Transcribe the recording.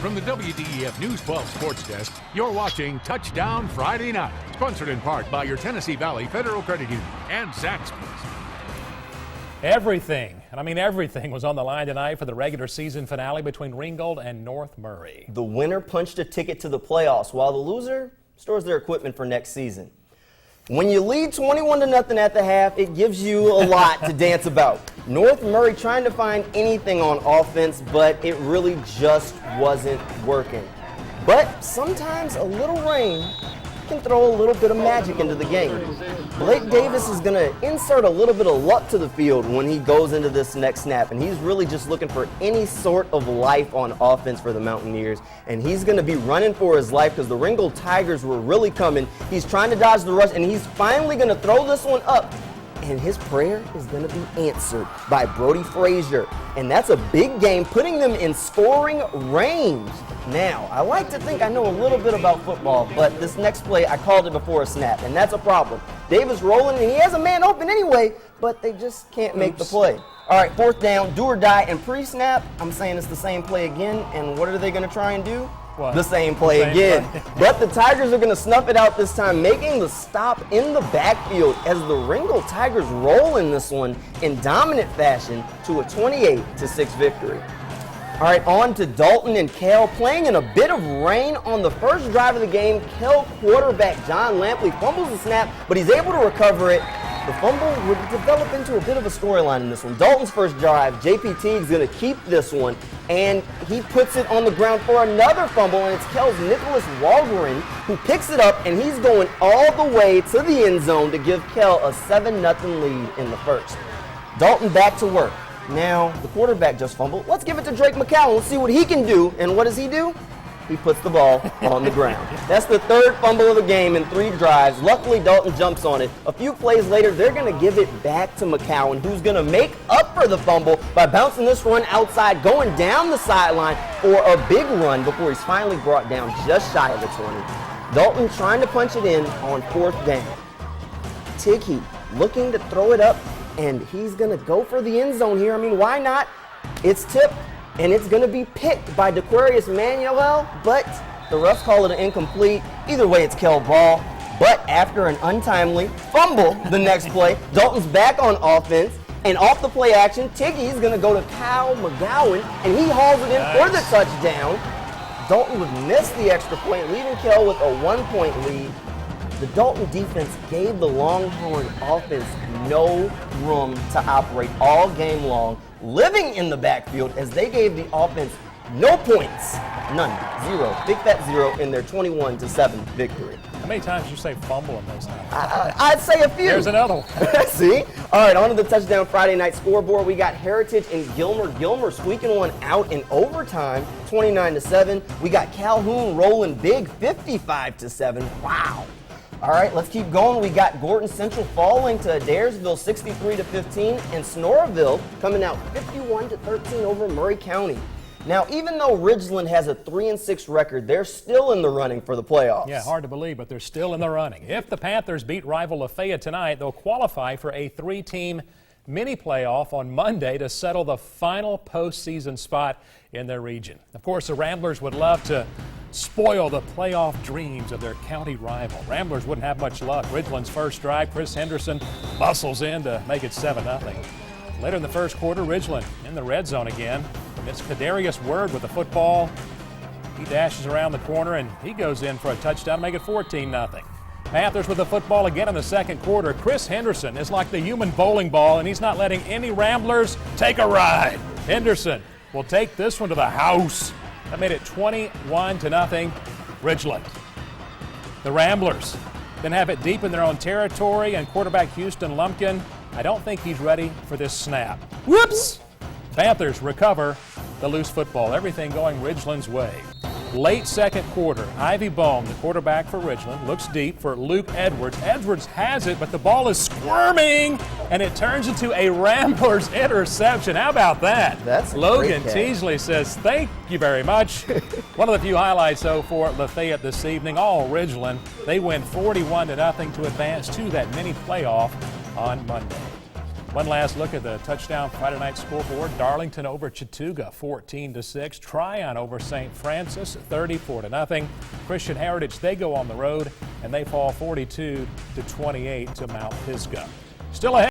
From the WDEF News 12 Sports Desk, you're watching Touchdown Friday Night, sponsored in part by your Tennessee Valley Federal Credit Union and Zaxby's. Everything, and I mean everything, was on the line tonight for the regular season finale between Ringgold and North Murray. The winner punched a ticket to the playoffs, while the loser stores their equipment for next season. When you lead 21-0 at the half, it gives you a lot to dance about. North Murray trying to find anything on offense, but it really just wasn't working. But sometimes a little rain can throw a little bit of magic into the game. Blake Davis is going to insert a little bit of luck to the field when he goes into this next snap, and he's really just looking for any sort of life on offense for the Mountaineers, and he's going to be running for his life because the Ringgold Tigers were really coming. He's trying to dodge the rush, and he's finally going to throw this one up, and his prayer is going to be answered by Brody Frazier, and that's a big game, putting them in scoring range. Now, I like to think I know a little bit about football, but this next play, I called it before a snap, and that's a problem. Davis rolling, and he has a man open anyway, but they just can't make the play. All right, fourth down, do or die, and pre-snap, I'm saying it's the same play again, and what are they going to try and do? What? The same play again. But the Tigers are going to snuff it out this time, making the stop in the backfield as the Ringgold Tigers roll in this one in dominant fashion to a 28-6 victory. All right, on to Dalton and Kell, playing in a bit of rain on the first drive of the game. Kell quarterback John Lampley fumbles the snap, but he's able to recover it. The fumble would develop into a bit of a storyline in this one. Dalton's first drive, JPT is going to keep this one, and he puts it on the ground for another fumble, and it's Kell's Nicholas Walgren who picks it up, and he's going all the way to the end zone to give Kell a 7-0 lead in the first. Dalton back to work. Now, the quarterback just fumbled. Let's give it to Drake McCown. Let's see what he can do. And what does he do? He puts the ball on the ground. That's the third fumble of the game in 3 drives. Luckily, Dalton jumps on it. A few plays later, they're going to give it back to McCown, who's going to make up for the fumble by bouncing this run outside, going down the sideline for a big run before he's finally brought down just shy of the 20. Dalton trying to punch it in on 4th down. Tighe looking to throw it up, and he's going to go for the end zone here. I mean, why not? It's tipped, and it's going to be picked by DeQuarius Manuel, but the refs call it an incomplete. Either way, it's Kell ball. But after an untimely fumble the next play, Dalton's back on offense, and off the play action, Tighe's going to go to Kyle McGowan, and he hauls it in for the touchdown. Dalton would miss the extra point, leaving Kell with a 1-point lead. The Dalton defense gave the Longhorn offense no room to operate all game long, living in the backfield as they gave the offense no points. None. 0. Big fat 0 in their 21-7 victory. How many times did you say fumble in those times? I'd say a few. There's another one. See? All right, on to the Touchdown Friday Night scoreboard. We got Heritage and Gilmer. Gilmer squeaking one out in overtime, 29-7. We got Calhoun rolling big, 55-7. Wow. All right, let's keep going. We got Gordon Central falling to Adairsville 63-15, and Snorrville coming out 51-13 over Murray County. Now, even though Ridgeland has a 3-6 record, they're still in the running for the playoffs. Yeah, hard to believe, but they're still in the running. If the Panthers beat rival Lafayette tonight, they'll qualify for a 3-team mini playoff on Monday to settle the final postseason spot in their region. Of course, the Ramblers would love to spoil the playoff dreams of their county rival. Ramblers wouldn't have much luck. Ridgeland's first drive, Chris Henderson bustles in to make it 7-0. Later in the first quarter, Ridgeland in the red zone again. It's Kadarius Word with the football. He dashes around the corner, and he goes in for a touchdown to make it 14-0. Panthers with the football again in the second quarter. Chris Henderson is like the human bowling ball, and he's not letting any Ramblers take a ride. Henderson will take this one to the house. That made it 21-0 Ridgeland. The Ramblers then have it deep in their own territory, and quarterback Houston Lumpkin, I don't think he's ready for this snap. Whoops! Panthers recover the loose football. Everything going Ridgeland's way. Late second quarter, Ivy Bohm, the quarterback for Ridgeland, looks deep for Luke Edwards. Edwards has it, but the ball is squirming, and it turns into a Ramblers interception. How about that? That's Logan Teasley says, thank you very much. One of the few highlights, though, for Lafayette this evening, all Ridgeland. They win 41-0 to advance to that mini playoff on Monday. One last look at the touchdown Friday night scoreboard. Darlington over Chattooga 14-6. Tryon over St. Francis 34-0. Christian Heritage, they go on the road and they fall 42-28 to Mount Pisgah. Still ahead.